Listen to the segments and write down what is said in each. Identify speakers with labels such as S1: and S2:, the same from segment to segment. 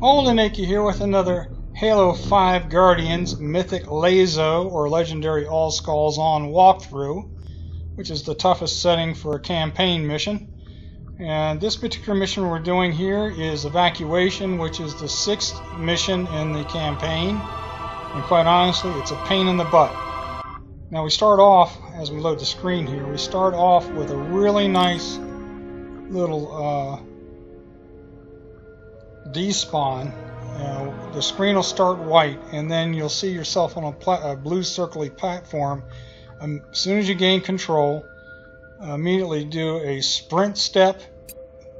S1: Oldenake here with another Halo 5 Guardians Mythic LASO, or Legendary All Skulls On walkthrough, which is the toughest setting for a campaign mission. And this particular mission we're doing here is Evacuation, which is the 6th mission in the campaign. And quite honestly, it's a pain in the butt. Now we start off, as we load the screen here, we start off with a really nice little despawn. The screen will start white, and then you'll see yourself on a blue circly platform. As soon as you gain control, immediately do a sprint step,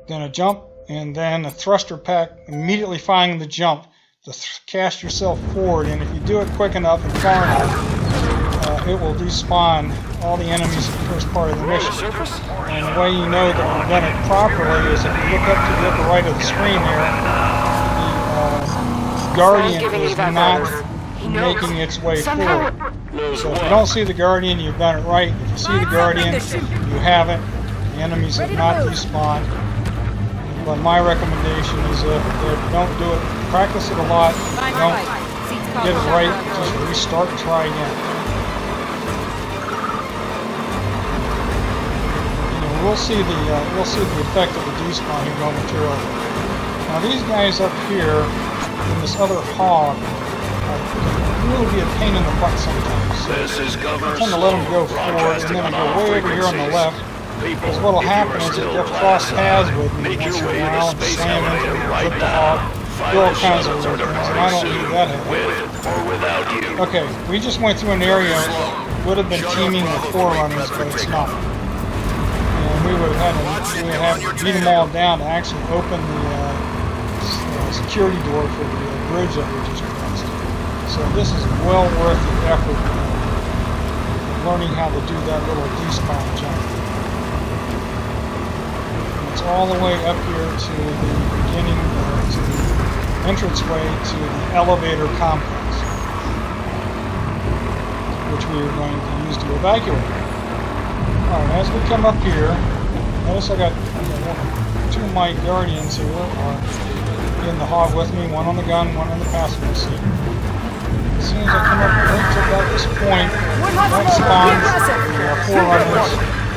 S1: then a jump, and then a thruster pack, immediately finding the jump to cast yourself forward. And if you do it quick enough and far enough, it will despawn all the enemies in the first part of the mission. And the way you know that you've done it properly is if you look up to the upper right of the screen here, the Guardian is not making its way forward. So if you don't see the Guardian, you've done it right. If you see the Guardian, you haven't. The enemies have not despawned. But my recommendation is if you don't do it, practice it a lot, don't get it right, just restart and try again. We'll see the effect of the despawn here momentarily. Now these guys up here in this other hog can really be a pain in the butt sometimes. So I tend to let them go forward, and then I go way over here on the left. Because what will happen is that they'll cross paths with me once in a while and slam into me, flip the hog, do all kinds of weird things, and I don't need that happen. Okay, we just went through an area that would have been teeming with forerunners, but it's not. And we would have had to beat them all down to actually open the security door for the bridge that we just crossed. So this is well worth the effort learning how to do that little despawn jump. And it's all the way up here to the beginning, to the entranceway to the elevator complex, which we are going to use to evacuate. Alright, as we come up here, notice I got two of my Guardians here in the hog with me, one on the gun, one on the passenger seat. As soon as I come up right to about this point, that spawns the forerunners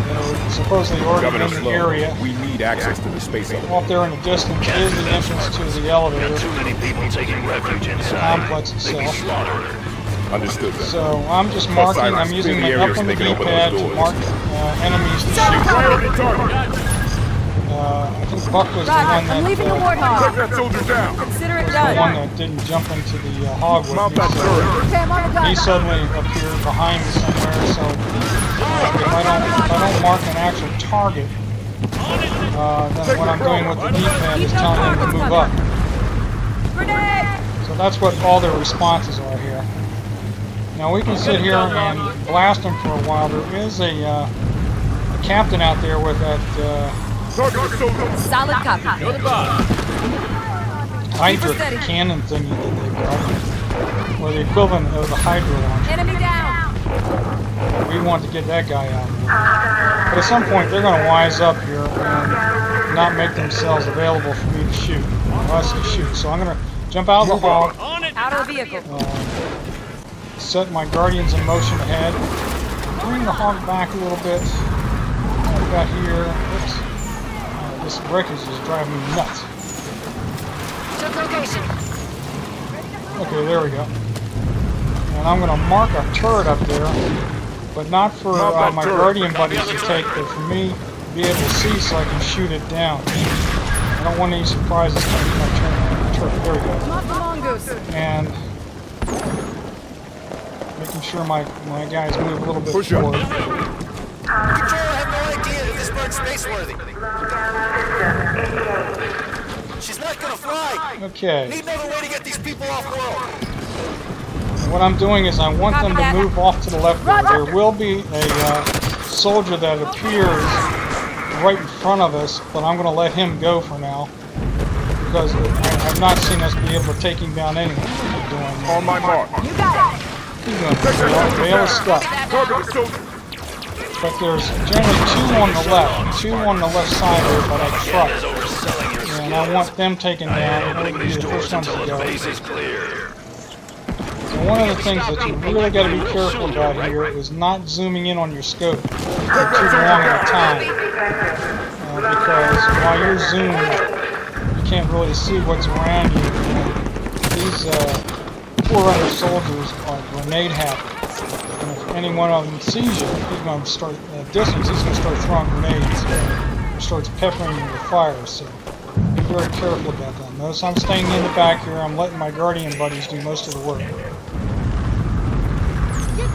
S1: that are supposedly already in the area.
S2: We need access to the space elevator.
S1: Off there in the distance is the entrance to the elevator.
S3: Too many people taking refuge inside.
S1: Complex itself.
S2: Understood.
S1: So I'm just marking, I'm using my up on the D-pad to mark enemies to shoot. I think Buck was the one that,
S4: leaving the warthog.
S2: Take that soldier down.
S4: Consider it
S1: was
S4: done.
S1: the one that didn't jump into the hog with me. So
S4: Okay, I'm on the gun.
S1: he suddenly appeared behind me somewhere. So if I don't mark an actual target, then what I'm doing with the D-pad is telling him to move up. So that's what all their responses are here. Now we can sit here and blast them for a while. There is a captain out there with that
S4: Solid copy.
S1: Hydra cannon thingy that they've got, or the equivalent of the Hydra launcher.
S4: Enemy down.
S1: We want to get that guy out. But at some point they're going to wise up here and not make themselves available for me to shoot, or us to shoot. So I'm going to jump out of the hog.
S4: Out of the vehicle.
S1: Set my Guardians in motion ahead. Bring the hog back a little bit. What we got here? Oops. This wreckage is driving me nuts.
S4: Took location.
S1: Okay, there we go. And I'm going to mark a turret up there, but not for my Guardian buddies to take, but for me to be able to see so I can shoot it down. I don't want any surprises coming from my turret. There we go.
S4: Not the mongoose.
S1: And making sure my guys move a little bit forward.
S3: Control, I have no idea if this bird's space-worthy. She's not gonna fly.
S1: Okay.
S3: Need another way to get these people off world.
S1: And what I'm doing is I want them to move off to the left. There will be a soldier that appears right in front of us, but I'm going to let him go for now because I've not seen us be able to take him down anyway.
S2: On my mark.
S4: You got it.
S1: He's going to bail his stuff.
S2: Target the soldier.
S1: But there's generally two on the left side of it that I trust. and I want them taken down. They'll be
S5: These
S1: the
S5: doors
S1: first ones
S5: until
S1: to
S5: the
S1: go.
S5: base is clear.
S1: So one of the things that you really got to be careful about here is not zooming in on your scope for too long at a time. Because while you're zoomed, you can't really see what's around you. These Forerunner soldiers are grenade happy. And if any one of them sees you, he's going to start at distance. He's going to start throwing grenades. Or starts peppering you with fire. So be very careful about that. Notice I'm staying in the back here. I'm letting my Guardian buddies do most of the work.
S4: Get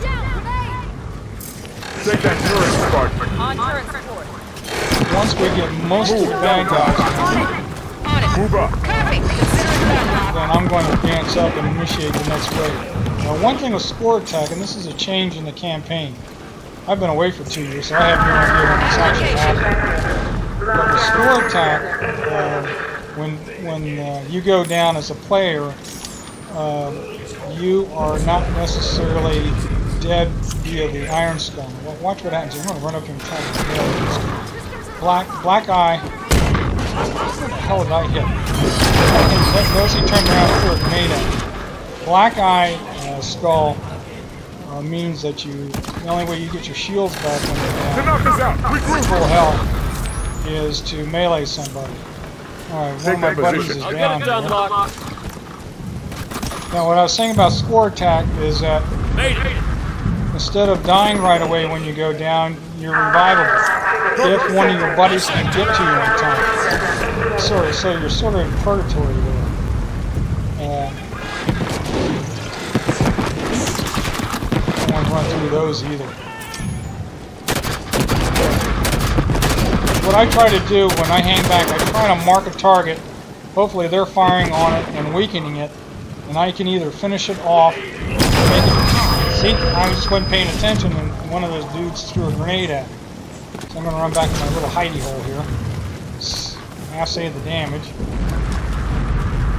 S4: down, grenade!
S2: Take that turret, Spartan.
S4: On turret support.
S1: Once we get most of the bad guys,
S4: On it.
S2: Move up.
S4: Copy. Consider it done.
S1: then I'm going to advance up and initiate the next wave. Now, one thing with score attack, and this is a change in the campaign. I've been away for 2 years, so I have no idea when this actually happened. But with score attack, when you go down as a player, you are not necessarily dead via the Iron Skull. Well, watch what happens. I'm going to run up here and try to nail this. Black Eye. What the hell did I hit? Notice he turned around and threw a grenade at me. Black Eye Skull means that the only way you get your shields back when you're
S2: Knock us out. Regroup.
S1: full health is to melee somebody. Alright, one of my buddies is down here. Now what I was saying about score attack is that instead of dying right away when you go down, you're revivable. If one of your buddies can get to you in time. So you're sort of in purgatory there. I don't want to run through those either. What I try to do when I hang back, I try to mark a target. Hopefully they're firing on it and weakening it, and I can either finish it off or make it. See, I just wasn't paying attention when one of those dudes threw a grenade at me. So I'm going to run back to my little hidey hole here. I'll save the damage.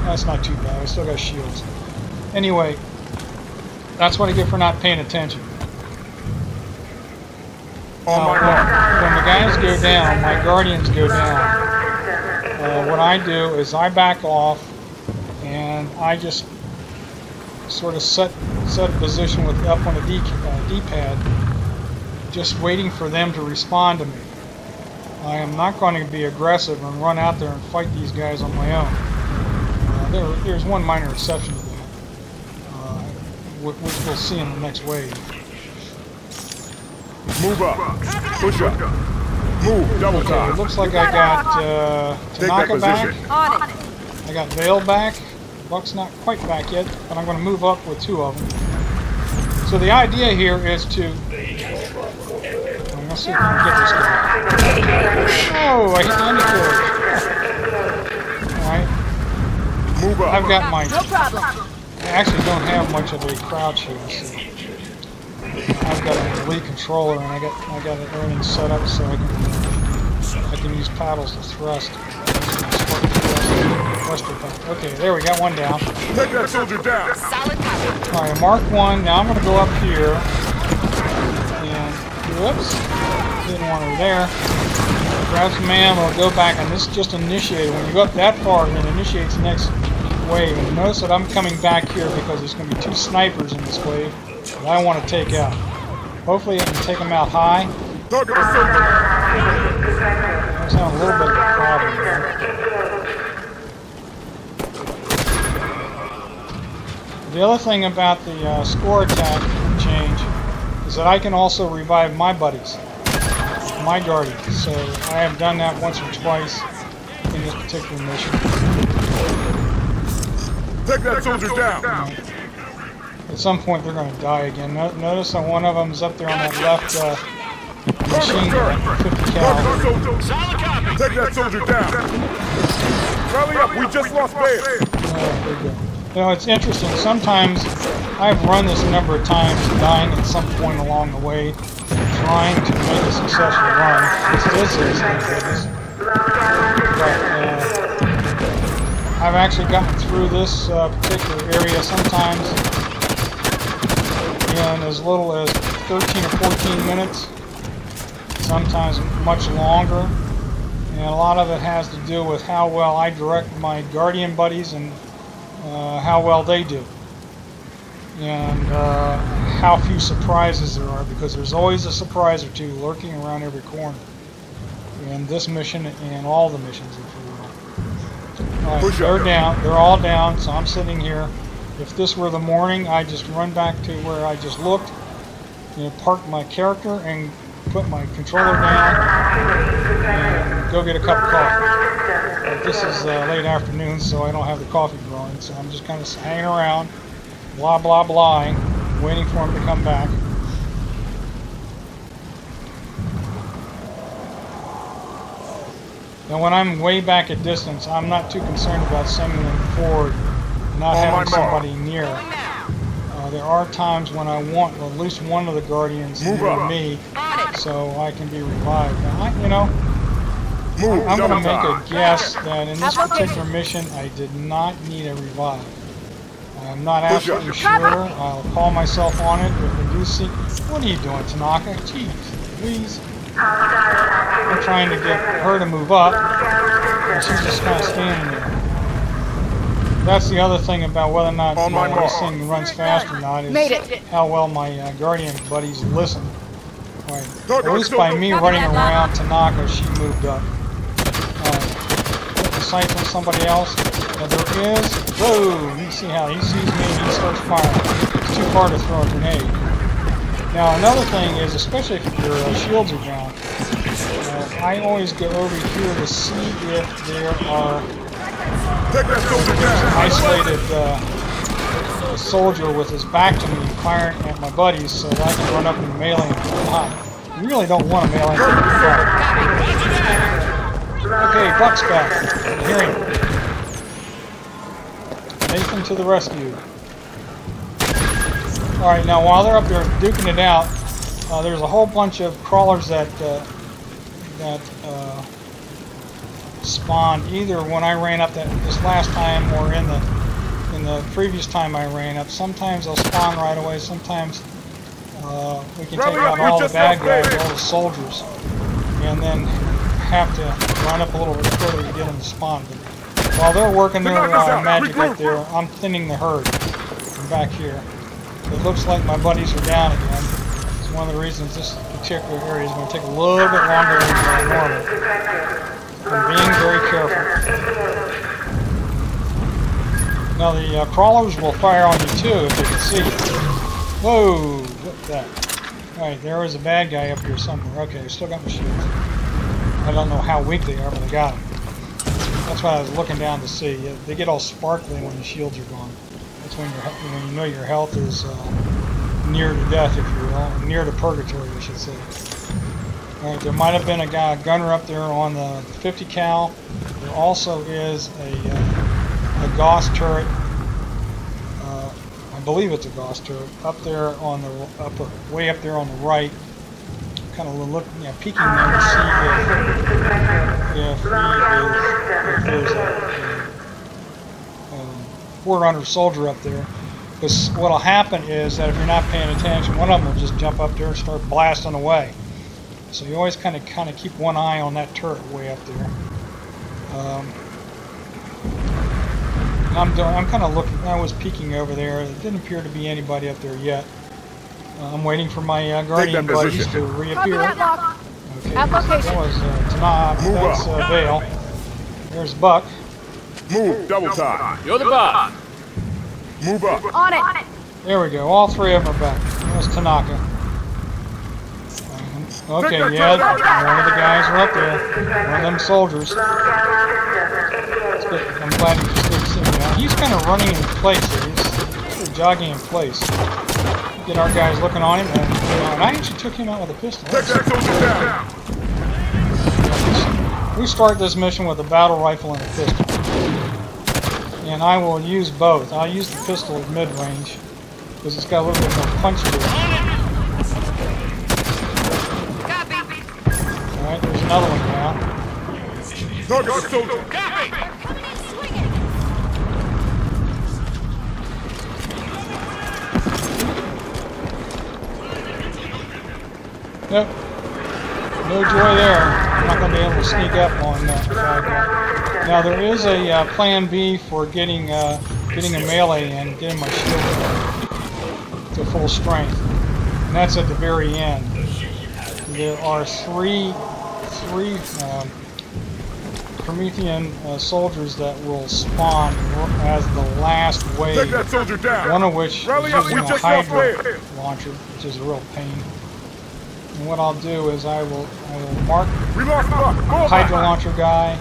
S1: That's not too bad. I still got shields. Anyway, that's what I get for not paying attention. When the guys go down, my Guardians go down, what I do is I back off and I just sort of set a position with up on the D-pad, just waiting for them to respond to me. I am not going to be aggressive and run out there and fight these guys on my own. There's one minor exception to that, which we'll see in the next wave.
S2: Move up. Push up. Move. Double
S1: Okay,
S2: time.
S1: it looks like I got
S2: Take that
S1: Tanaka back.
S2: position.
S4: On it.
S1: I got Vale back. Buck's not quite back yet, but I'm going to move up with 2 of them. So the idea here is to... Let's see if I can get this guy. Oh, I hit the undercarriage. Alright.
S2: Move up.
S1: I've got my...
S4: No problem.
S1: I actually don't have much of a crouch here. So I've got an elite controller, and I got everything set up so I can use paddles to thrust. Okay, there we got one down.
S2: Take that soldier down.
S4: Solid cover.
S1: Alright, mark 1. Now I'm going to go up here. And, whoops. Didn't want her there. Grab some ammo, go back, and this just initiated. When you go up that far, it initiates the next wave. And notice that I'm coming back here because there's going to be 2 snipers in this wave that I want to take out. Hopefully I can take them out high.
S2: Target the soldier.
S1: That's not a little bit of a problem there. The other thing about the score attack change is that I can also revive my buddies, my Guardians. So I have done that once or twice in this particular mission.
S2: Take that soldier down.
S1: At some point they're going to die again. Notice that one of them is up there on that left machine gun, 50 cal.
S2: Take that soldier down. Rally up. We just lost Vale.
S1: There we go. You know, it's interesting. Sometimes I've run this a number of times, dying at some point along the way, trying to make a successful run. This is, thank goodness. But I've actually gotten through this particular area sometimes in as little as 13 or 14 minutes, sometimes much longer. and a lot of it has to do with how well I direct my Guardian buddies and how well they do, and how few surprises there are, because there's always a surprise or two lurking around every corner in this mission and all the missions, if you will. All right, they're down. They're all down, so I'm sitting here. If this were the morning, I just run back to where I just looked, park my character and put my controller down and go get a cup of coffee. But this is late afternoon, so I don't have the coffee growing, so I'm just kind of hanging around, blah, blah, blah, waiting for him to come back. And when I'm way back at distance, I'm not too concerned about sending them forward, not having somebody near. There are times when I want at least one of the Guardians near me, so I can be revived. Now, I'm going to make a guess that in this particular mission, I did not need a revive. I'm not absolutely sure. I'll call myself on it. If we do see... What are you doing, Tanaka? Jeez, please. I'm trying to get her to move up, and she's just kind of standing there. That's the other thing about whether or not this thing runs fast or not, is how well my Guardian buddies listen. Right. At least by me running around Tanaka, she moved up. Put the sights on somebody else. And there is... Whoa! You see how he sees me and he starts firing. It's too far to throw a grenade. Now another thing is, especially if your shields are down, I always go over here to see if there are isolated soldier with his back to me firing at my buddies, so that I can run up and melee him from behind. You really don't want to melee him from behind. Okay, Buck's back. I'm hearing him. Nathan to the rescue. Alright, now while they're up there duking it out, there's a whole bunch of crawlers that spawned either when I ran up this last time or in the previous time I ran up. Sometimes they'll spawn right away, sometimes we can take out all the bad guys, all the soldiers, and then have to run up a little bit further to get them to spawn. But while they're working their magic up there, I'm thinning the herd from back here. It looks like my buddies are down again. It's one of the reasons this particular area is going to take a little bit longer than normal. I'm being very careful. Now the crawlers will fire on you too if they can see you. Whoa! What's that? Alright, there is a bad guy up here somewhere. Okay, I still got my shields. I don't know how weak they are, but I got them. That's why I was looking down to see. They get all sparkly when the shields are gone. That's when you know your health is near to death, if you will, near to purgatory, I should say. All right, there might have been a gunner up there on the 50 cal. There also is a Gauss turret. I believe it's a Gauss turret up there on the way up there on the right. Kind of looking, peeking there to see if there's a Forerunner soldier up there. Because what'll happen is that if you're not paying attention, one of them will just jump up there and start blasting away. So you always kind of keep one eye on that turret way up there. I'm kind of looking. I was peeking over there. There didn't appear to be anybody up there yet. I'm waiting for my Guardian buddies to reappear. Okay, that was that's Vale. There's Buck.
S2: Move, double time.
S3: You're the boss.
S2: Move up.
S4: On it.
S1: There we go. All three of them are back. There's Tanaka. Okay, yeah, one of the guys are up there. One of them soldiers. I'm glad he just didn't see me. Now, he's kind of running in place. He's sort of jogging in place. Get our guys looking on him, and I actually took him out with a pistol.
S2: Take that soldier down.
S1: We start this mission with a battle rifle and a pistol. And I will use both. I'll use the pistol at mid-range, because it's got a little bit more punch to it. Alright, there's another one now.
S2: Target the soldier.
S1: Yep. No joy there. I'm not going to be able to sneak up on that bad guy. Now there is a plan B for getting a melee and getting my shield to full strength, and that's at the very end. There are three Promethean soldiers that will spawn as the last wave.
S2: Take that soldier down.
S1: One of which is
S2: Rally up,
S1: using
S2: we
S1: a
S2: just
S1: Hydra
S2: lost Wave.
S1: launcher, which is a real pain. And what I'll do is I will mark
S2: We lost luck. Go
S1: Hydra
S2: back.
S1: launcher guy.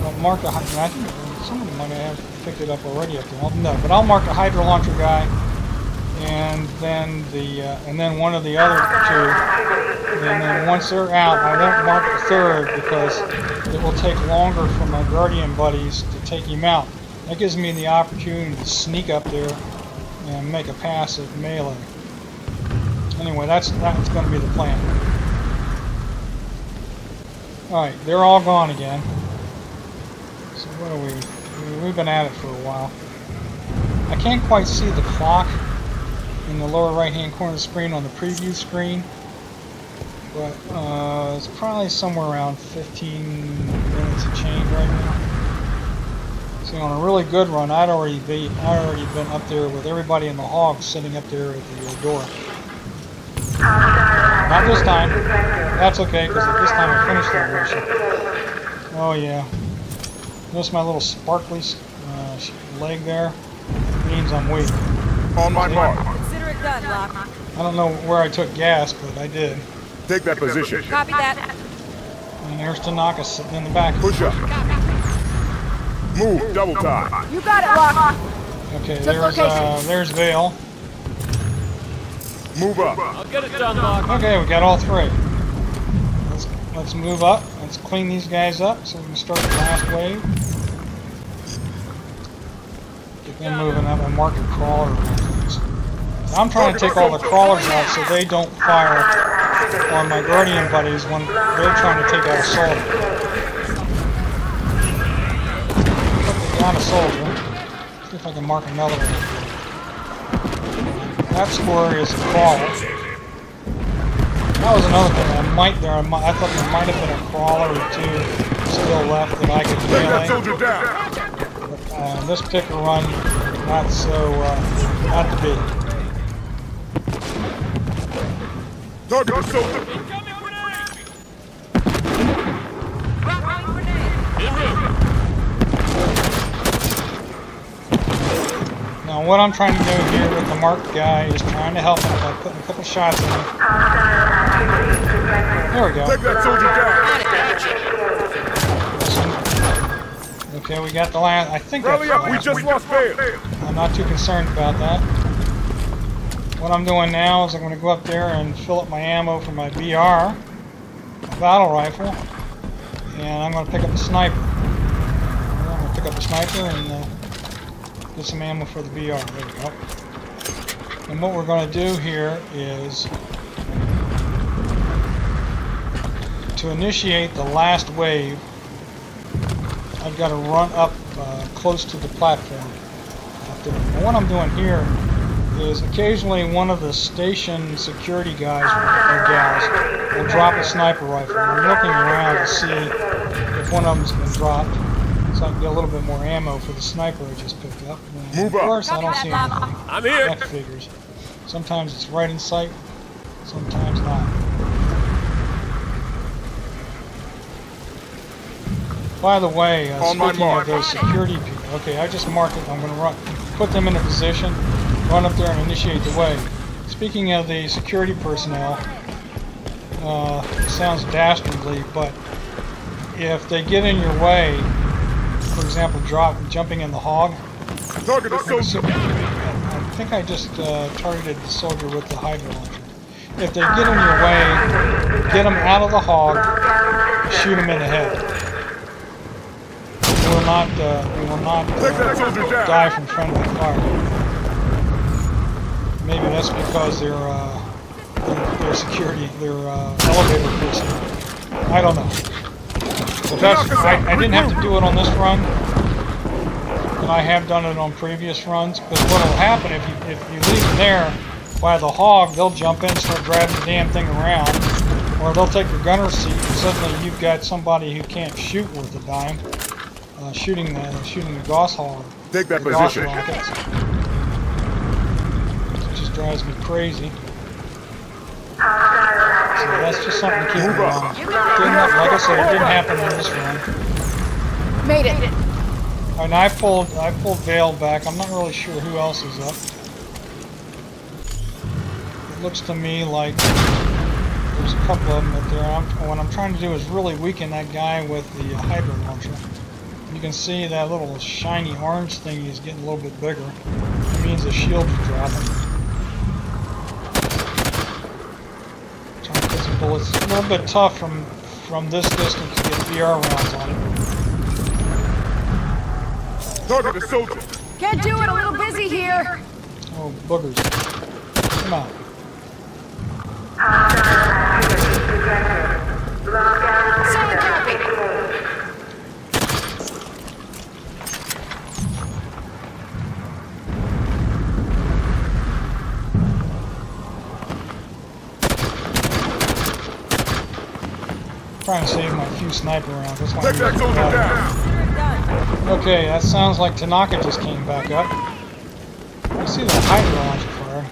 S1: I'll mark a Hydra. I think somebody might have picked it up already up there. No, but I'll mark a Hydra launcher guy, and then one of the other two. And then once they're out, I won't mark the third because it will take longer for my Guardian buddies to take him out. That gives me the opportunity to sneak up there and make a pass at melee. Anyway, that's going to be the plan. Alright, they're all gone again. So what are we? We've been at it for a while. I can't quite see the clock in the lower right hand corner of the screen on the preview screen, but it's probably somewhere around 15 minutes of change right now. See, on a really good run, I'd already been up there with everybody in the hog sitting up there at the door. Not this time. That's okay, because at this time I finished that mission. Oh yeah. Notice my little sparkly leg there? It means I'm weak.
S2: On my mark.
S4: Consider it done, Locke.
S1: I don't know where I took gas, but I did.
S2: Take that position.
S4: Copy that.
S1: And there's Tanaka sitting in the back.
S2: Push up. Move. Double time.
S4: You got it, Locke.
S1: Okay,
S4: location.
S1: there's Vale.
S2: Move up.
S5: I'll get it done, Locke.
S1: Okay, we got all three. Let's move up. Let's clean these guys up so we can start the last wave. Get them moving up and mark a crawler. I'm trying to take all the crawlers out so they don't fire on my Guardian buddies when they're trying to take out a soldier. Put down a soldier. See if I can mark another one. That square is a crawler. That was another thing. I thought there might have been a crawler or two still left that I could
S2: Take that
S1: melee.
S2: soldier down.
S1: But this particular run, not to be.
S2: Target the soldier.
S1: Now what I'm trying to do here with the marked guy is trying to help him by putting a couple shots in him. There we go.
S2: Take that soldier down.
S1: Okay, we got the last. I think that's
S2: Rally
S1: the
S2: up. We
S1: last
S2: just
S1: one.
S2: lost Vale.
S1: I'm not too concerned about that. What I'm doing now is I'm going to go up there and fill up my ammo for my BR, my battle rifle, and I'm going to pick up a sniper. I'm going to pick up a sniper and get some ammo for the BR. There we go. And what we're going to do here is to initiate the last wave. I've got to run up close to the platform up there. And what I'm doing here is occasionally one of the station security guys or gals will drop a sniper rifle. I'm looking around to see if one of them's been dropped, so I can get a little bit more ammo for the sniper I just picked up. And
S2: Move
S1: of
S2: up.
S1: course, I don't see anything.
S5: I'm here.
S1: That figures. Sometimes it's right in sight, sometimes not. By the way, speaking of those security people, okay, I just marked it. I'm going to put them in a position, run up there and initiate the wave. Speaking of the security personnel, it sounds dastardly, but if they get in your way, for example, jumping in the hog,
S2: Target the soldier.
S1: I think I just targeted the soldier with the Hydra launcher. If they get in your way, get them out of the hog, shoot them in the head. We will not die from friendly fire. Maybe that's because they're security, they're elevator personnel. I don't know. But I didn't have to do it on this run, but I have done it on previous runs. Because what will happen if you leave them there, by the hog, they'll jump in and start driving the damn thing around. Or they'll take your gunner seat and suddenly you've got somebody who can't shoot worth a dime. Shooting the Gauss hog.
S2: Take that
S1: Gauss
S2: position.
S1: rockets. It just drives me crazy. So that's just something to keep in mind. Like I said, it didn't happen in this run.
S4: Made it.
S1: Alright, now I pulled Vale back. I'm not really sure who else is up. It looks to me like there's a couple of them up there. What I'm trying to do is really weaken that guy with the Hydra launcher. You can see that little shiny orange thing is getting a little bit bigger. It means the shields are dropping. Trying to get some bullets. It's a little bit tough from this distance to get VR rounds on it.
S2: Target the soldier.
S4: Can't do it, a little busy here.
S1: Oh, boogers. Come on.
S4: Solid copy.
S1: Trying to save my few sniper rounds. That's why
S2: Take that soldier down.
S1: Okay, that sounds like Tanaka just came back up. I see the Hydra launcher fire.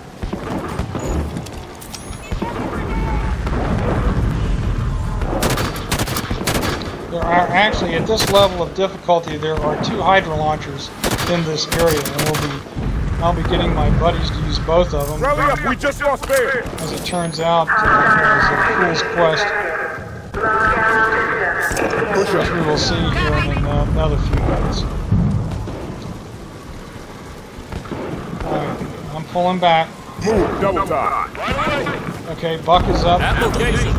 S1: There are actually, at this level of difficulty, there are 2 Hydra launchers in this area, and I'll be getting my buddies to use both of them.
S2: Rally up, we just lost Bear.
S1: As it turns out, it's a fool's quest, which we will see here in another few minutes. Alright, I'm pulling back.
S2: Move, double time.
S1: Okay, Buck is up.
S5: Application.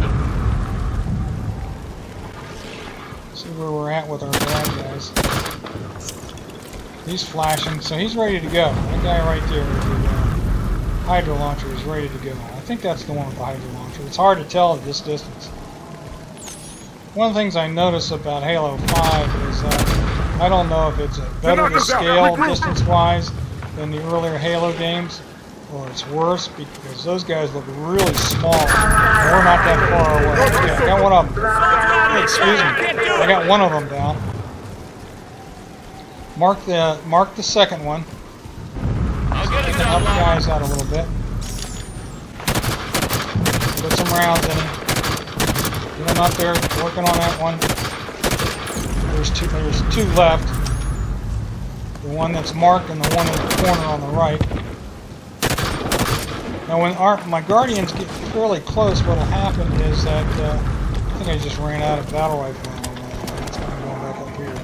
S1: See where we're at with our bad guys. He's flashing, so he's ready to go. That guy right there with the Hydra launcher is ready to go. I think that's the one with the Hydra launcher. It's hard to tell at this distance. One of the things I notice about Halo 5 is that I don't know if it's better to scale distance-wise than the earlier Halo games, or it's worse because those guys look really small. And we're not that far away. Yeah, I got one of them. Hey, excuse me. I got one of them down. Mark the second one. Help the guys out a little bit. Put some rounds in him. Get him up there, working on that one. There's two left. The one that's marked and the one in the corner on the right. Now when my Guardians get fairly close, what will happen is that, I think I just ran out of battle rifle ammo. That's why I'm going back up here.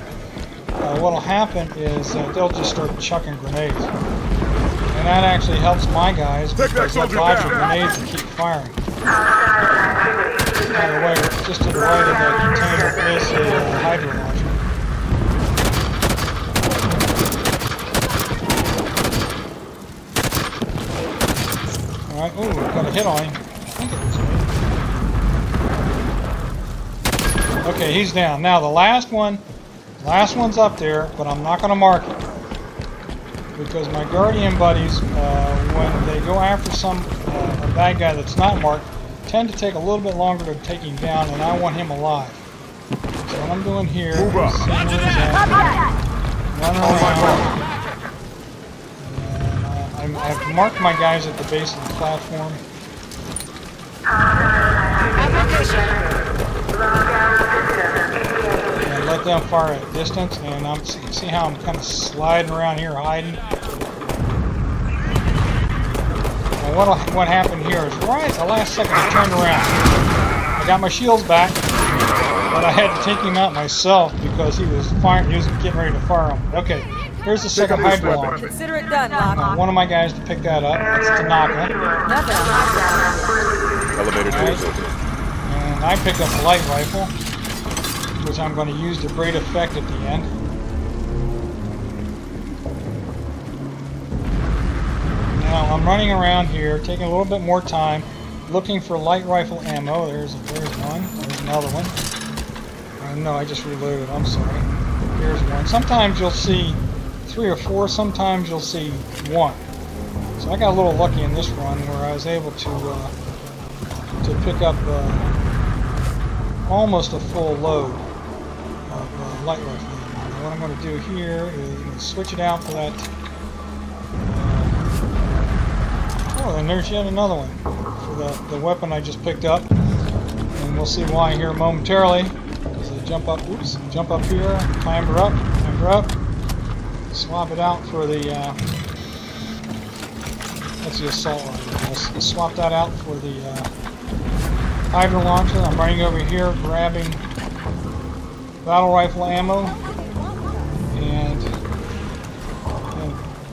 S1: What will happen is that they'll just start chucking grenades. And that actually helps my guys because they'll dodge the grenades and keep firing. By the way, just to the right of the container is a Hydra launcher. Alright, ooh, got a hit on him. I think it was me. Okay, he's down. Now the last one's up there, but I'm not going to mark it. Because my Guardian buddies, when they go after a bad guy that's not marked, tend to take a little bit longer to take him down, and I want him alive. So what I'm doing here is seeing where he's at, running around. And I've marked my guys at the base of the platform. And let them fire at distance, and see how I'm kind of sliding around here hiding. And what happened here is right at the last second I turned around. I got my shields back, but I had to take him out myself because he was getting ready to fire them. Okay, here's the second Hydra launcher.
S4: Consider it done, Lock.
S1: One of my guys to pick that up. That's Tanaka.
S2: Elevator doors open.
S1: And I picked up a light rifle, which I'm going to use to great effect at the end. Now I'm running around here, taking a little bit more time, looking for light rifle ammo. There's one. There's another one. No, I just reloaded. I'm sorry. Here's one. Sometimes you'll see 3 or 4. Sometimes you'll see 1. So I got a little lucky in this run where I was able to pick up almost a full load of light rifle. And what I'm going to do here is I'm going to switch it out for that. Oh, and there's yet another one for the weapon I just picked up. And we'll see why here momentarily. As I jump up, oops, jump up here, climb her up, swap it out for the, that's the assault rifle. I'll swap that out for the hydro launcher. I'm running over here, grabbing battle rifle ammo, and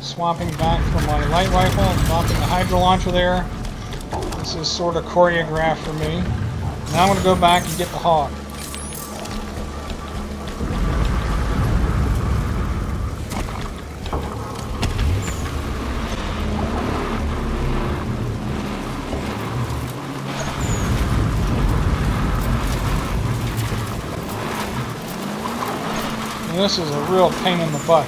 S1: swapping back for my light rifle, dropping the hydro launcher there. This is sort of choreographed for me. Now I'm going to go back and get the hog. And this is a real pain in the butt.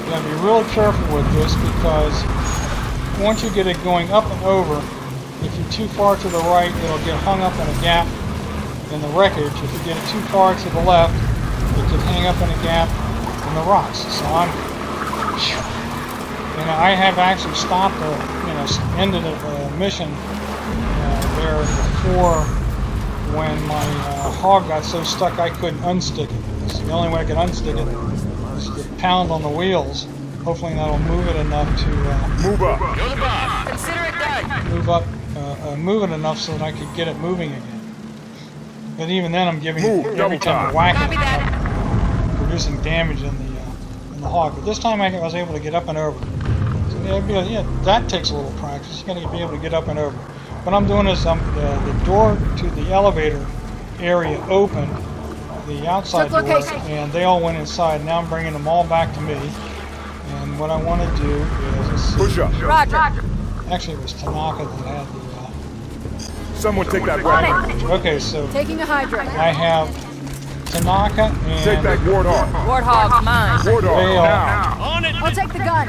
S1: You got to be real careful with this because once you get it going up and over, if you're too far to the right, it'll get hung up in a gap in the wreckage. If you get it too far to the left, it can hang up in a gap in the rocks. So I have actually stopped ended a mission there before when my hog got so stuck I couldn't unstick it. So the only way I could unstick it is to pound on the wheels. Hopefully that'll move it enough to
S2: Move up.
S3: Consider it done.
S1: move it enough so that I could get it moving again. But even then, I'm giving
S2: Move,
S1: it every
S2: double
S1: time I
S2: time.
S1: whack
S3: Copy
S1: it,
S3: that.
S1: producing damage in the hog. But this time I was able to get up and over. So yeah, that takes a little practice. You got to be able to get up and over. What I'm doing is the door to the elevator area opened, the outside door, and they all went inside. Now I'm bringing them all back to me. And what I want to do is
S2: Push up.
S3: Roger.
S1: actually it was Tanaka that had the.
S2: Someone take that weapon.
S1: Okay, so
S4: Taking a hydrant.
S1: I have Tanaka
S2: Take that
S1: and
S2: warthog.
S3: Warthog's mine.
S2: Warthog,
S1: Fail.
S2: now.
S4: I'll take the gun.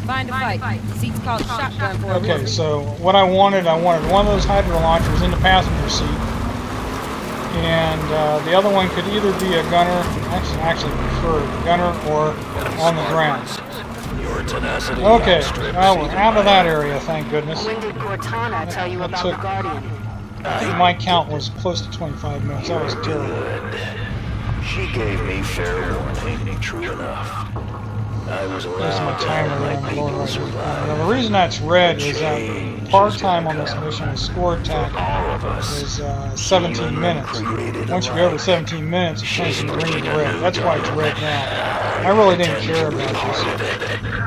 S3: Find a fight. Seat's called shotgun for a
S1: okay.
S3: reason.
S1: So what I wanted one of those hydro launchers in the passenger seat, and the other one could either be a gunner, actually prefer a gunner, or on the ground.
S5: Your tenacity
S1: Okay,
S5: outstrips
S1: well, we're out of
S5: either
S1: that area, thank goodness.
S6: When did Cortana tell you
S1: That
S6: about
S1: took-
S6: the Guardian?
S1: I think my count was close to 25 minutes. That was terrible.
S5: good. She gave me fair warning. True enough. I was
S1: There's my
S5: allowed to
S1: timer
S5: help
S1: there
S5: my
S1: on the
S5: people
S1: lower right.
S5: survive.
S1: Now, the reason that's red is that part-time on this mission with score
S5: All
S1: attack
S5: of us.
S1: is 17 minutes. Once you go over 17 minutes, it turns from green to red. That's why it's red now. I really didn't care about this.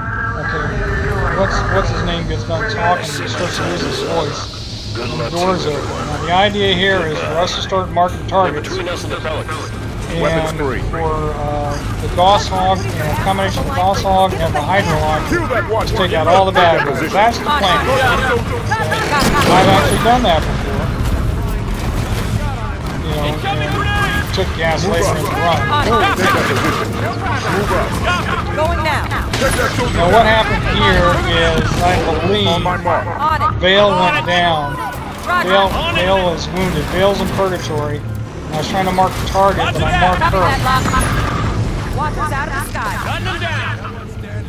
S1: Okay, what's his name gets done talking, he starts to use his voice.
S5: Good
S1: And
S5: luck
S1: the
S5: to
S1: doors
S5: you,
S1: open.
S5: everyone.
S1: Now, the idea here is for us to start marking targets.
S5: Between us and the Pelicans.
S2: Weapons
S1: And
S2: free.
S1: for the Gauss Hog, a combination of the Gauss Hog and the Hydro Launcher,
S2: Kill that watch.
S1: take out all the bad guys. That's the plan. I've actually done that before. You know, and took gas later in the run.
S2: Take that position. Move up.
S3: Going now.
S2: Take that soldier
S1: Now what happened here is, I
S2: on my
S1: believe,
S2: mark.
S3: On it.
S1: Vale went down.
S3: Roger.
S1: Vale was wounded. Vale's in purgatory. I was trying to mark the target, but I marked
S3: Copy that,
S1: her.
S3: Lock. Watchers out of the sky.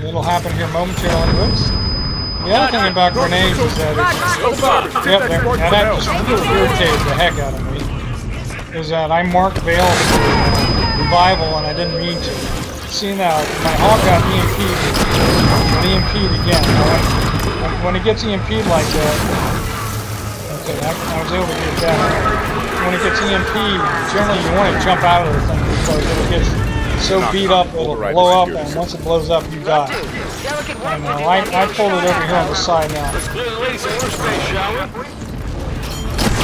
S1: It'll happen here momentarily. Oops. The other thing about grenades is that it's... Yep, now that just really irritated the heck out of me. Is that I marked Vale for revival and I didn't mean to. See now, my hog got EMP'd again. Alright? When it gets EMP'd like that, okay, I was able to get that. When it gets EMP'd, generally you want to jump out of the thing because it'll get so beat up it'll blow up, and once it blows up, you die. And I pulled it over here on the side now.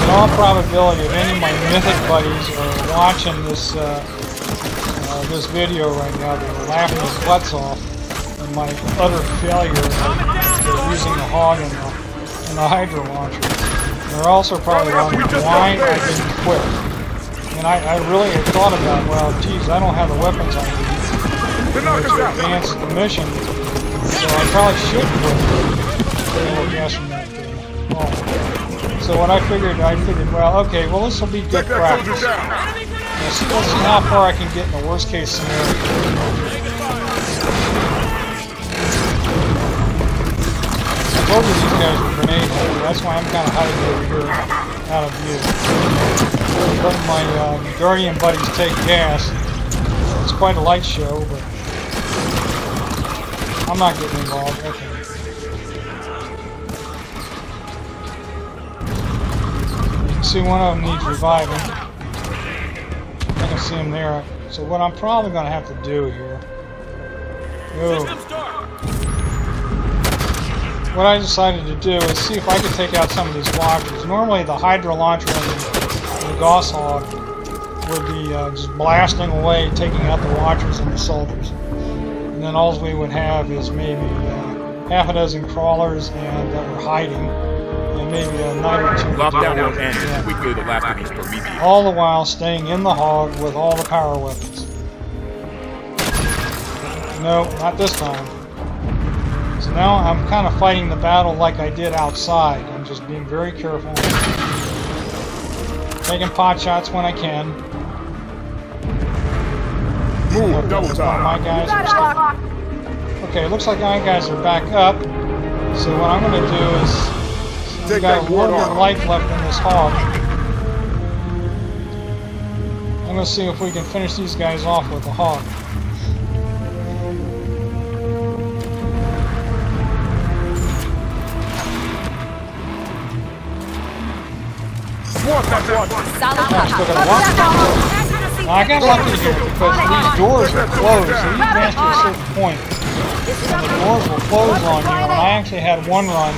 S1: In all probability, if any of my Mythic buddies are watching this this video right now, they're laughing their butts off at my utter failure of using the hog and the hydro launcher. They're also probably wondering why I didn't quit. And I really had thought about, well, geez, I don't have the weapons I need to advance the mission. So I probably should put a little gas from that thing. Oh. So what I figured, well, okay, well this will be good practice. Let's see how far I can get in the worst case scenario. I told you these guys were grenade heavy. That's why I'm kind of hiding over here out of view. Letting my Guardian buddies take gas. It's quite a light show, but I'm not getting involved. Okay. You can see one of them needs reviving. I can see him there. So what I'm probably going to have to do here. What I decided to do is see if I could take out some of these watchers. Normally the Hydra launcher and the Gauss Hog would be just blasting away, taking out the watchers and the soldiers. And then all we would have is maybe half a dozen crawlers and that were hiding, and maybe a night or two.
S2: Lockdown won't end until we clear the last of these Prometheus.
S1: All the while staying in the hog with all the power weapons. No, not this time. So now I'm kind of fighting the battle like I did outside. I'm just being very careful. Taking pot shots when I can.
S2: Move, double time.
S1: My guys are okay, it looks like my guys are back up. So what I'm going to do is, we've got a little bit of life left in this hog. I'm going to see if we can finish these guys off with the hog. I got lucky here because these doors are closed, so you advance to a certain point, and the doors will close on you. And I actually had one run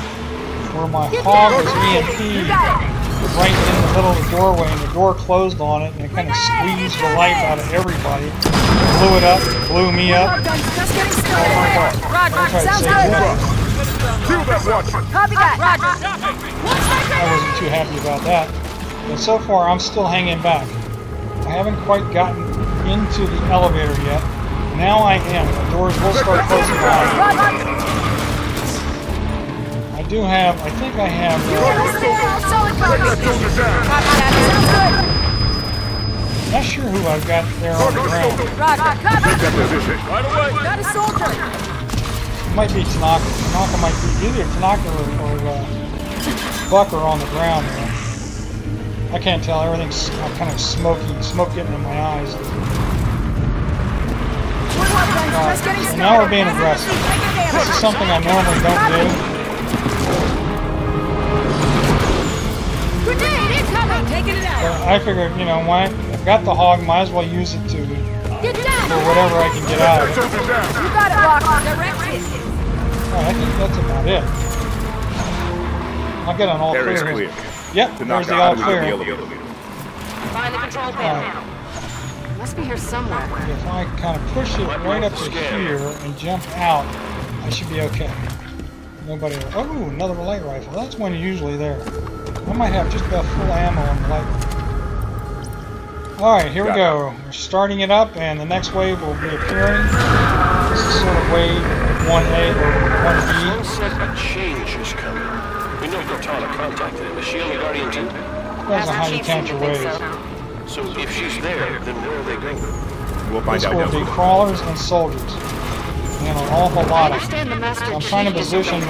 S1: where my hog was EMP'd right in the middle of the doorway, and the door closed on it, and it kind of squeezed the life out of everybody. Blew it up, blew me up. Oh my God! I wasn't too happy about that. But so far, I'm still hanging back. I haven't quite gotten into the elevator yet. Now I am. The doors will start closing behind me. I do have, I think I have... not sure who I've got there on the ground. It might be Tanaka. Tanaka might be either Tanaka or Buck are on the ground there. I can't tell. Everything's kind of smoky, smoke getting in my eyes. So now we're being aggressive. This is something I normally don't do. But I figured, you know, when I've got the hog, might as well use it to for whatever I can get out of it.
S4: You got it, Rock.
S1: I think that's about it. I'll get an all
S2: Area's
S1: clear.
S2: clear.
S1: Yep, there's the all clear.
S3: Find the control panel.
S4: Must be here somewhere.
S1: If I kind of push it right up to here and jump out, I should be okay. Nobody. Oh, another light rifle. That's one usually there. I might have just about full ammo on the light rifle. Alright, here we go. We're starting it up, and the next wave will be appearing. This is sort of wave 1A or 1B.
S5: One said a change is coming. We know Cortana contacted him. Is she on the Guardian too?
S1: Depends on how you count your waves.
S5: So if she's there, then where are they going?
S2: We'll find
S1: This
S2: out
S1: will
S2: down
S1: be
S2: the road.
S1: crawlers and soldiers. And an awful lot of them. I'm trying to position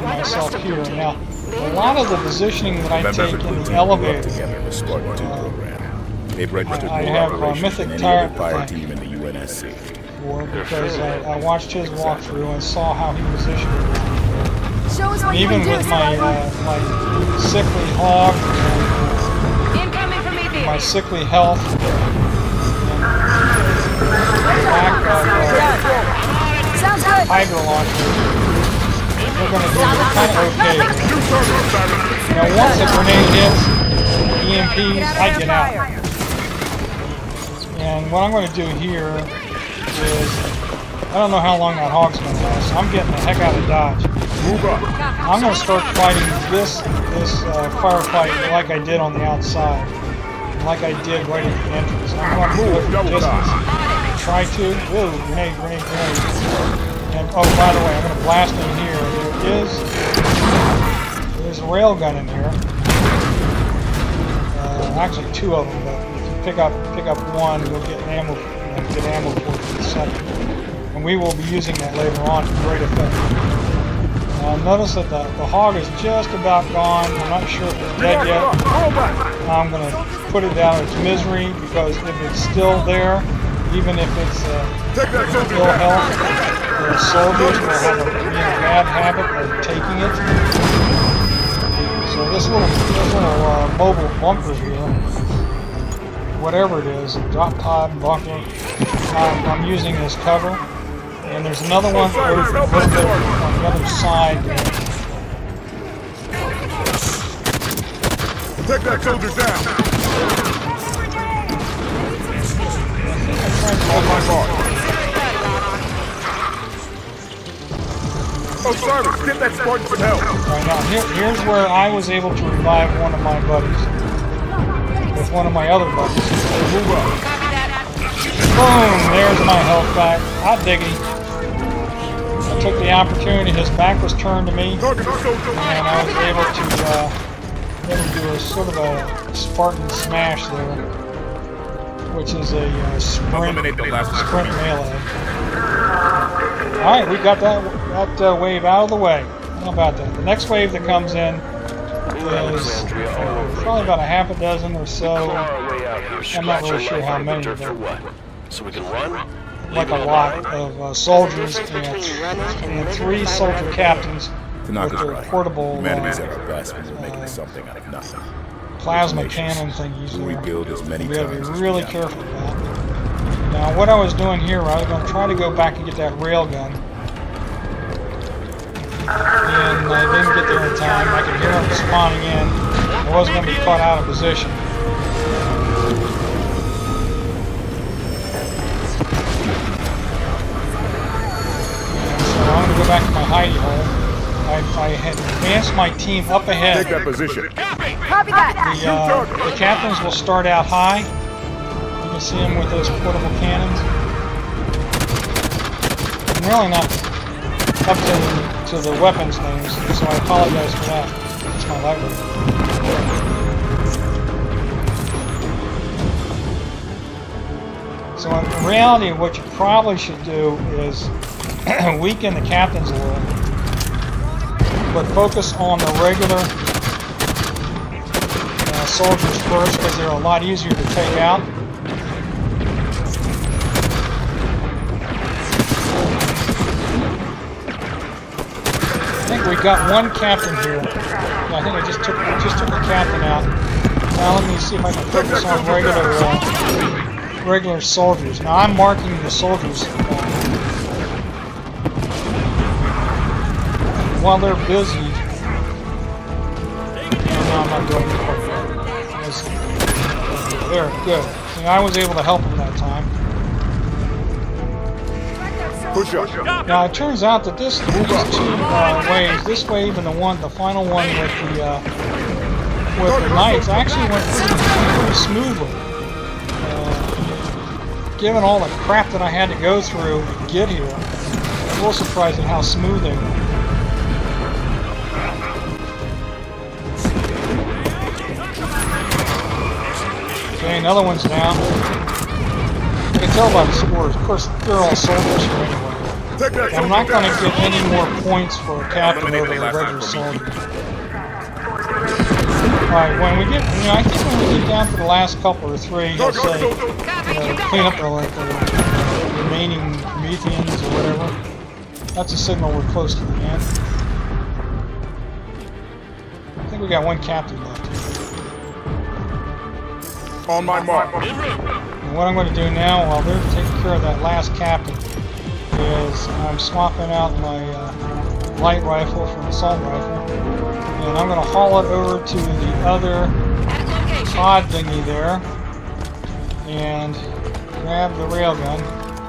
S1: myself here. Now, a lot of the positioning that I take in the elevator,
S6: together the Spartan 2 program. They've registered
S1: I
S6: more
S1: have
S6: operations
S1: Mythic
S6: than any other fire
S1: LASO
S6: team in the UNSC.
S1: for because I watched his walkthrough and saw how he positioned it.
S4: Show us what you
S1: Even
S4: can do,
S1: with my
S4: Spartan.
S1: my sickly hog,
S3: Incoming from Prometheus.
S1: my sickly health, and lack of
S4: Sounds good.
S1: Hydra launcher, we're going to do kind of okay. Now, once a grenade hits, EMPs, I get out. And what I'm going to do here is, I don't know how long that hog's going to last, so I'm getting the heck out of Dodge.
S2: Move up.
S1: I'm going to start fighting this firefight like I did on the outside, like I did right at the entrance. I'm going to do it from distance. Try to. Whoa, grenade, grenade, grenade. And, oh, by the way, I'm going to blast in here. There's a railgun in here. Actually, two of them, but if you pick up one, you'll get ammo. Get ammo for it in a second. And we will be using that later on to great effect. Notice that the hog is just about gone. I'm not sure if it's dead yet. I'm going to put it down its misery because if it's still there, even if it's ill health, the soldiers will have a bad habit of taking it. So this little mobile bunker here, whatever it is, drop pod, bunker, I'm using as cover. And there's another one over on the other side.
S2: Take that soldier down. On my mark. Oh, Cyrus, get that Spartan some help.
S1: Right now, here's where I was able to revive one of my buddies. With one of my other buddies.
S2: Move up.
S1: Boom! There's my health back. Hot diggity. I took the opportunity. His back was turned to me, and I was able to do a sort of a Spartan smash there, which is a sprint melee. All right, we got that wave out of the way. How about that? The next wave that comes in is probably about a half a dozen or so. I'm not really sure how many, but
S5: so we can run.
S1: Like a lot of soldiers and 3 soldier captains with their portable
S6: Humanity's at our best when we're making something out of nothing.
S1: plasma cannon thingies
S6: We'll rebuild as many
S1: we have to
S6: times
S1: be
S6: as
S1: really
S6: we
S1: careful about. Now what I was doing here, I was going to try to go back and get that railgun. And I didn't get there in time. I could hear them spawning in. I wasn't going to be caught out of position. I'm going to go back to my hidey hole. I had advanced my team up ahead.
S2: Take that position.
S4: Copy that.
S1: The captains will start out high. You can see them with those portable cannons. I'm really not up to the weapons names, so I apologize for that. It's my light rifle. So in reality, what you probably should do is weaken the captains a little, but focus on the regular soldiers first because they're a lot easier to take out. I think we got one captain here. Yeah, I think I just took a captain out. Now let me see if I can focus on regular soldiers. Now I'm marking the soldiers. While they're busy, no, I'm not doing it quite yet. There, good. See, I was able to help them that time.
S2: Push up.
S1: Now it turns out that these two waves, this wave and the final one with the knights, actually went pretty smoothly. Given all the crap that I had to go through to get here, I'm a little surprised at how smooth they were. Okay, another one's down. You can tell by the scores. Of course, they're all soldiers here anyway. I'm not going to get any more points for a captain over a regular soldier. Alright, when we get, I think when we get down to the last couple or 3, he'll say, clean up the remaining Prometheans or whatever. That's a signal we're close to the end. I think we got one captain left.
S2: On my mark.
S1: And what I'm going to do now, while they're taking care of that last captain, is I'm swapping out my light rifle for the assault rifle, and I'm going to haul it over to the other pod thingy there, and grab the railgun.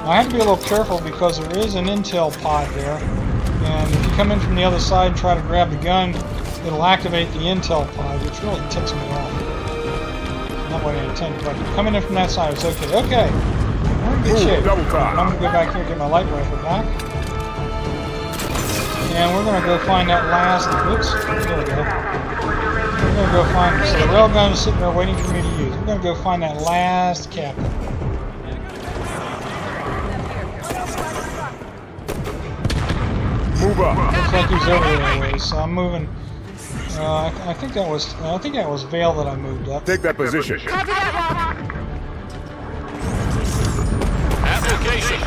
S1: I have to be a little careful because there is an intel pod there, and if you come in from the other side and try to grab the gun, it'll activate the intel pod, which really ticks me off. Not what I intended, but coming in from that side, it's okay. Okay, we're in good shape. I'm going to go back here and get my light rifle back. And we're going to go find that last... Oops, there we go. We're going to go find... So the railgun is sitting there waiting for me to use. We're going to go find that last captain.
S2: Move up.
S1: Looks like he's over there a ways, so I'm moving... I think that was Vale that I moved up.
S2: Take that position.
S4: Copy that, Rock.
S3: Application.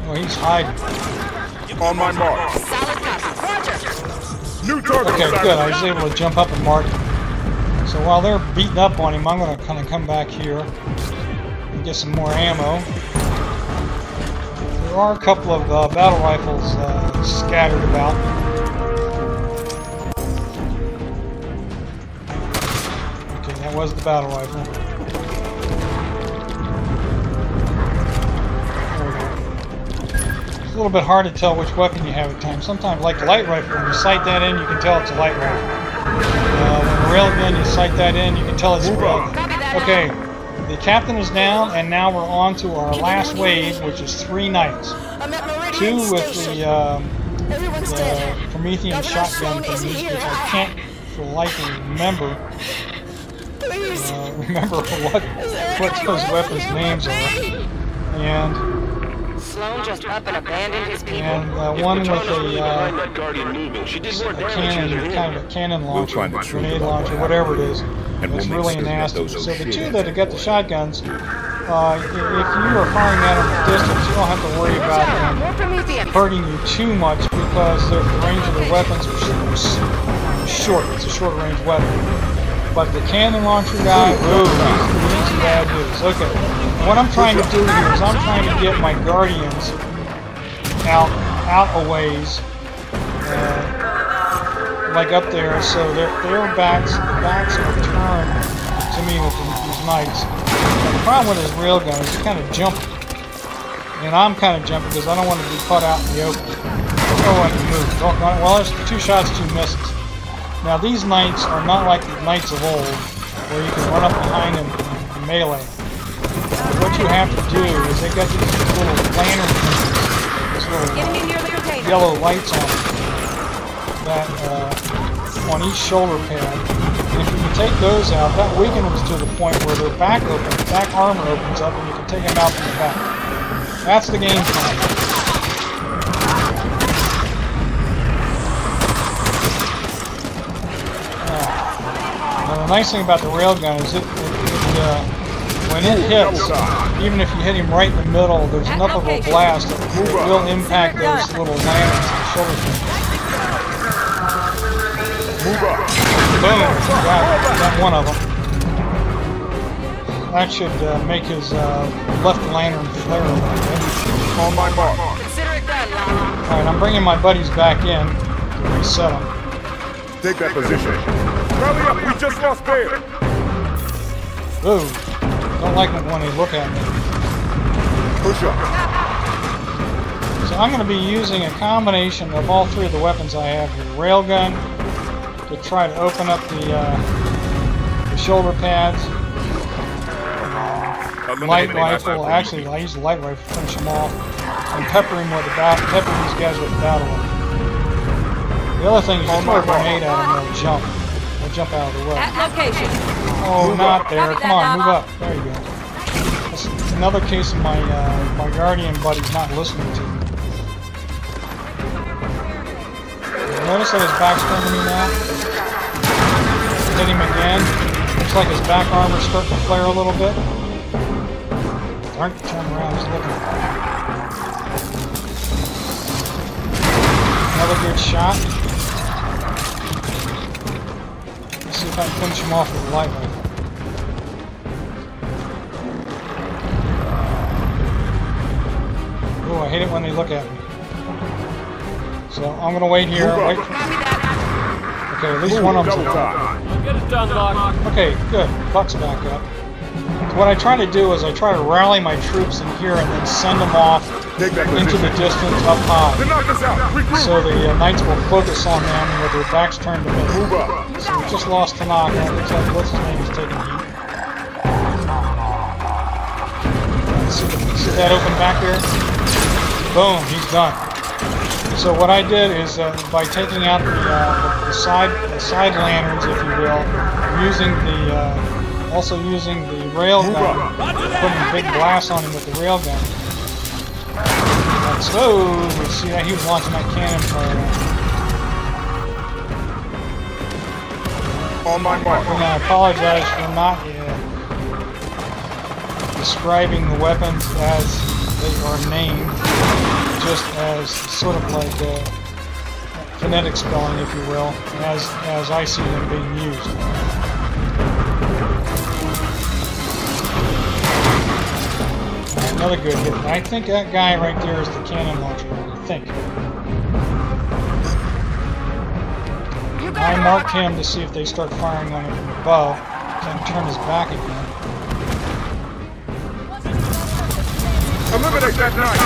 S1: Oh, he's hiding.
S2: On my mark.
S4: Solid copy. Roger.
S2: New target.
S1: Okay, good. I was able to jump up and mark him. So while they're beating up on him, I'm going to kind of come back here and get some more ammo. There are a couple of battle rifles scattered about. Okay, that was the battle rifle. It's a little bit hard to tell which weapon you have at times. Sometimes, like the light rifle, when you sight that in, you can tell it's a light rifle. When the railgun, you sight that in, you can tell it's a railgun. Okay, the captain is down, and now we're on to our last wave, which is 3 knights. Two with the Promethean shotgun things, which I can't for the life of me remember what those weapons' names are. And
S4: Sloan just up and abandoned his people.
S1: And one with a cannon, kind of a cannon launcher, grenade launcher, whatever it is. It's really nasty. So the two that have got the shotguns, if you are firing at them at distance, you don't have to worry about them hurting you too much because the range of their weapons are short. It's a short range weapon. But the cannon launcher guy, ooh, he's some bad news. Okay, what I'm trying to do here is I'm trying to get my guardians out a ways, like up there, so their backs are turned to me with these knights. And the problem with his railgun is he's kind of jumping, and I'm kind of jumping because I don't want to be caught out in the open. I don't want to move. Well, there's 2 shots, 2 misses. Now these knights are not like the knights of old, where you can run up behind them and melee. What you have to do is they got these little lantern things, these little yellow lights on them, that on each shoulder pad. And if you can take those out, that weakens them to the point where their back armor opens up, and you can take them out from the back. That's the game plan. The nice thing about the railgun is when it hits, even if you hit him right in the middle, there's enough of a blast that it will impact those little lanterns and shoulder things. Boom! Got one of them. That should make his left lantern flare a little bit.
S2: On my mark.
S4: Consider it done, Lala.
S1: Alright, I'm bringing my buddies back in to reset them.
S2: Take that position. Rally up, we just lost Vale.
S1: Ooh, don't like it when they look at me.
S2: Push up.
S1: So I'm going to be using a combination of all 3 of the weapons I have here. Railgun to try to open up the shoulder pads. Light rifle, actually I use the light rifle to finish them off. And pepper these guys with the battle rifle. The other thing is you throw a grenade at them, they'll jump. Jump out of the way.
S4: At location.
S1: Oh, not there. Come on, move up. There you go. That's another case of my my guardian buddy's not listening to me. Notice that his back's turned to me now. Hit him again. Looks like his back armor's starting to flare a little bit. Darn it, turn around, he's looking at me. Another good shot. See if I can finish him off with a light rifle. Oh, I hate it when they look at me. So I'm gonna wait here. Wait for... Okay, at least one of them's done.
S7: Get it done, Doc.
S1: Okay, good. Buck's back up. So what I try to do is I try to rally my troops in here and then send them off into the distance up high. So the knights will focus on them with their backs turned to me. So we just lost Tanaka. It looks like what's his name is taking heat. See that open back there? Boom, he's done. So what I did is by taking out the side lanterns, if you will, also using the rail gun, putting a big blast on him with the rail gun. So see that he was launching that cannon fire.
S2: On my mark.
S1: And I apologize for not describing the weapons as they are named, just as sort of like phonetic spelling, if you will, as I see them being used. Another good hit. I think that guy right there is the cannon launcher. I think. I marked him to see if they start firing on him from above. Can't turn his back again.
S2: Eliminate that knife!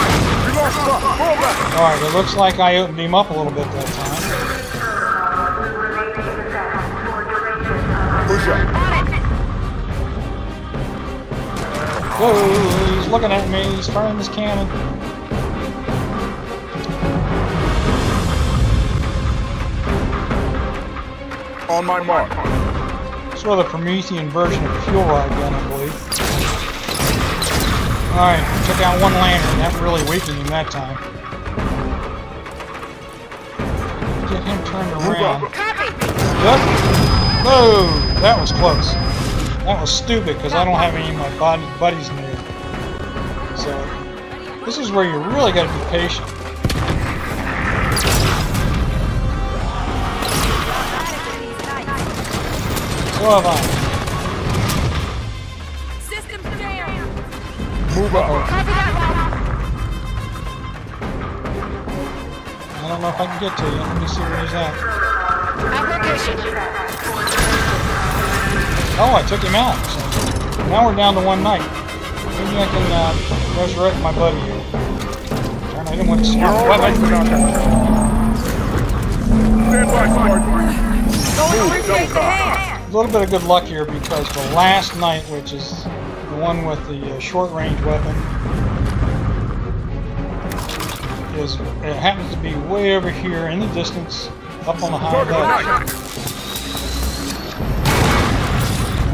S2: We lost buck! Fall back!
S1: Alright, it looks like I opened him up a little bit that time.
S2: Push up.
S1: Whoa, he's looking at me, he's firing his cannon.
S2: On my mark.
S1: Sort of the Promethean version of the fuel rod gun, I believe. Alright, took out one lantern. That really weakened him that time. Get him turned around. Yep. Whoa! That was close. That was stupid because I don't have any of my buddies near. So, this is where you really got to be patient. So have I.
S2: Move up.
S1: I don't know if I can get to you. Let me see where he's at. Oh, I took him out. So now we're down to one night. Maybe I can resurrect my buddy here. Darn, I didn't want to see my weapon.
S2: Stand by, Spartan.
S1: A little bit of good luck here because the last knight, which is the one with the short-range weapon, it happens to be way over here in the distance, up on the high ledge.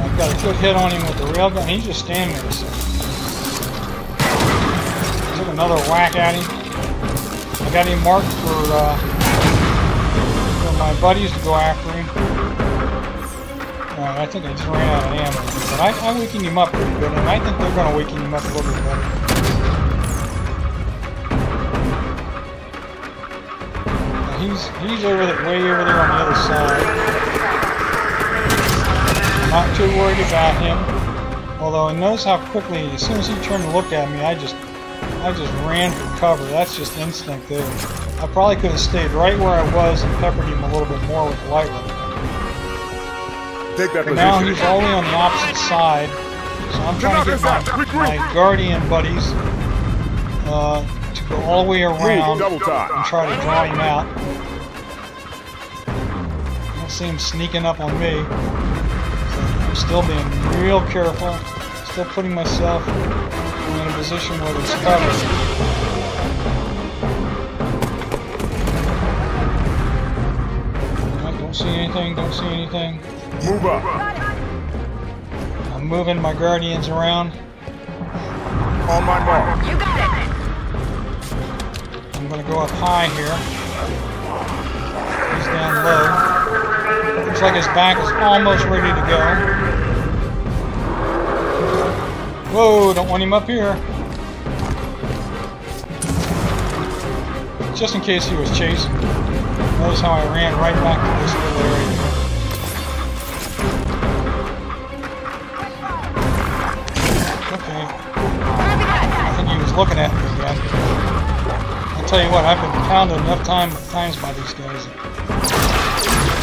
S1: I've got a good hit on him with the railgun. He's just standing there. So. Took another whack at him. I got him marked for my buddies to go after him. I think I just ran out of ammo, but I weakened him up pretty good, and I think they're going to weaken him up a little bit better. He's over there, way over there on the other side. I'm not too worried about him, although he knows how quickly, as soon as he turned to look at me, I just ran for cover. That's just instinct there. I probably could have stayed right where I was and peppered him a little bit more with the light weapon.
S2: Take that position.
S1: Now he's only on the opposite side, so I'm trying to get my Guardian buddies to go all the way around and try to draw him out. I don't see him sneaking up on me. So I'm still being real careful, still putting myself in a position where there's cover. Don't see anything, don't see anything.
S2: Move up.
S1: I'm moving my Guardians around.
S2: On my mark.
S4: You got it.
S1: I'm going to go up high here. He's down low. Looks like his back is almost ready to go. Whoa, don't want him up here. Just in case he was chasing. Notice how I ran right back to this little area here. Okay. I think he was looking at me again. I'll tell you what, I've been pounded enough times by these guys.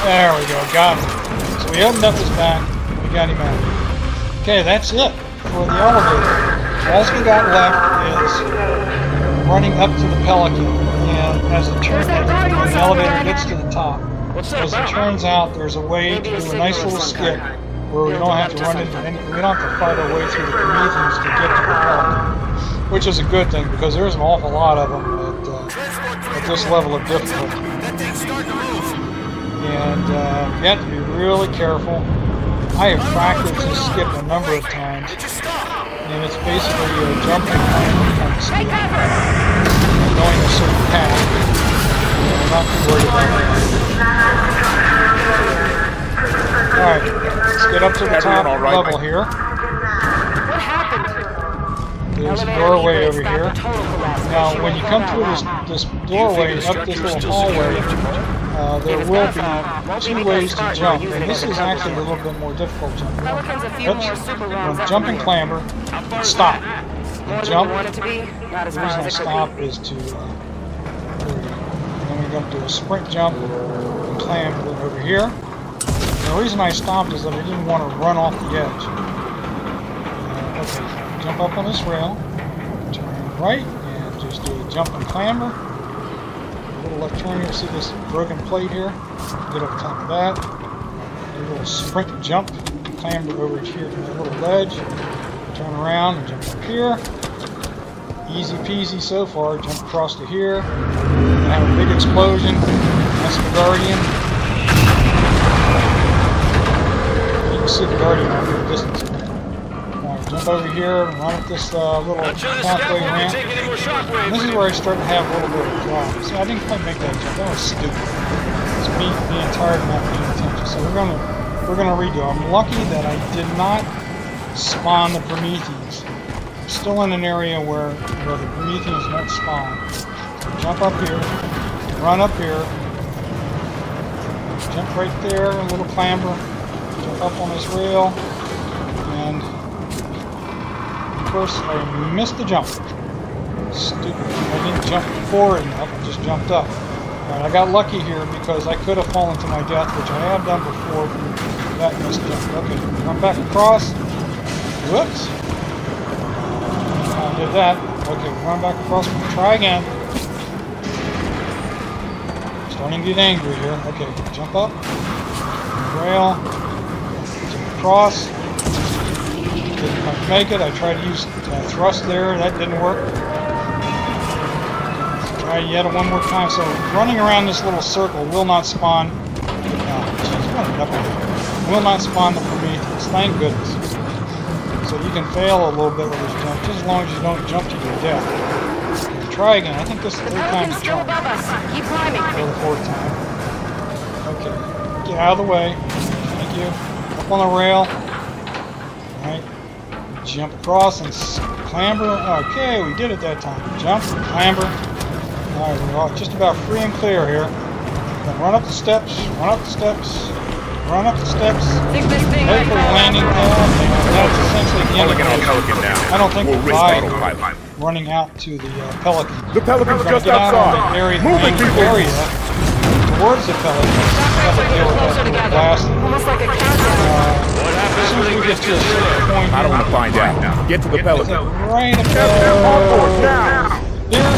S1: There we go, got him. So we opened up his back, we got him out. Okay, that's it for the elevator. All we got left is running up to the Pelican. And as the elevator gets to the top, as it turns out, there's a way to do a nice little skip where we don't have to run into any, we don't have to fight our way through the Prometheans to get to the Pelican. which is a good thing because there's an awful lot of them at this level of difficulty.
S3: That thing's starting to move.
S1: And you have to be really careful. I have practiced this skip a number of times,
S3: It just stopped.
S1: and it's basically a jumping kind of skip, going a certain path. I'm not too worried about that. Alright, let's get up to the top level here.
S4: What happened?
S1: There's a doorway over here. Now, when you come through this doorway, up this little hallway, there will be 2 ways to jump, and this is actually a little bit more difficult jump.
S4: Pelicans a few more super rounds up
S1: Jump and clamber, stop.
S4: More than
S1: Jump.
S4: you want it to be, not as
S1: The
S4: far
S1: reason I
S4: as it
S1: stop
S4: could be.
S1: is to, then we're going to do a sprint jump and clamber over here. And the reason I stopped is that I didn't want to run off the edge. Okay, jump up on this rail, turn right, and just do a jump and clamber. A little left turn here, see this broken plate here? Get up top of that. Do a little sprint jump, clamber over here to that little ledge. Turn around and jump up here. Easy peasy so far. Jump across to here. And have a big explosion. That's the Guardian. You can see the Guardian out here distance. Alright, jump over here, run up this little pathway ramp. And this is where I start to have a little bit of a problem. See, I didn't quite make that jump. That was stupid. It's me being tired and not paying attention. So we're gonna redo. I'm lucky that I did not spawn the Prometheus. I'm still in an area where the Prometheus won't spawn. So jump up here, run up here, jump right there, a little clamber, jump up on this rail, and of course I missed the jump. Stupid. I didn't jump forward enough, I just jumped up. Alright, I got lucky here because I could have fallen to my death, which I have done before, but that missed jump. Okay, run back across. Whoops. I did that. Okay, run back across. Try again. Starting to get angry here. Okay, jump up. Rail. Jump across. Didn't quite make it. I tried to use thrust there. That didn't work. Try yet one more time. So running around this little circle will not spawn. Will not spawn the Prometheus. Thank goodness. So you can fail a little bit with this jump, just as long as you don't jump to your death. Try again. I think this is the 3rd time
S4: Pelicans
S1: to
S4: still
S1: jump.
S4: above us. Keep climbing.
S1: Or the 4th time. Okay. Get out of the way. Thank you. Up on the rail. Alright. Jump across and clamber. Okay, we did it that time. Jump, clamber. Alright, we're all just about free and clear here. Then run up the steps, run up the steps, run up the steps.
S4: Think this thing
S1: Head
S4: might
S1: for the
S4: fall
S1: landing
S4: after all.
S1: pad, and that's essentially the end of
S2: Pelican on
S1: the
S2: Pelican now.
S1: I don't think
S2: We'll
S1: we'll
S2: risk
S1: die
S2: autopilot.
S1: running out to the Pelican.
S2: The Pelican's
S1: We're gonna
S2: just
S1: get out on the
S2: outside.
S1: area,
S2: Moving,
S1: landing
S2: people.
S1: area towards the Pelican. Have to deal with that
S4: Closer
S1: little
S4: together.
S1: blast.
S4: Almost like a countdown.
S1: As soon as we get to a certain point
S2: I don't
S1: here,
S2: want to find out. Get to the Pelican.
S1: right
S2: On board
S1: about
S2: now.
S1: there,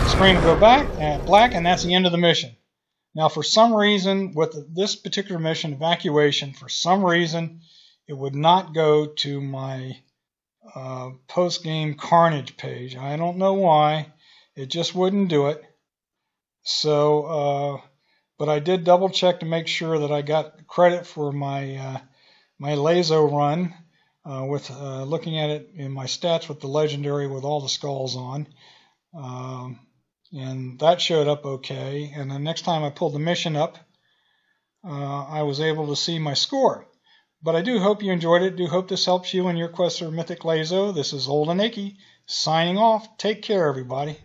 S1: screen will go back and black, and that's the end of the mission. Now, for some reason, with this particular mission, Evacuation, for some reason, it would not go to my post-game Carnage page. I don't know why. It just wouldn't do it. So, but I did double check to make sure that I got credit for my my LASO run with looking at it in my stats with the legendary with all the skulls on. And that showed up okay. And the next time I pulled the mission up, I was able to see my score. But I do hope you enjoyed it. Do hope this helps you in your quest for Mythic LASO. This is Old and Icky signing off. Take care, everybody.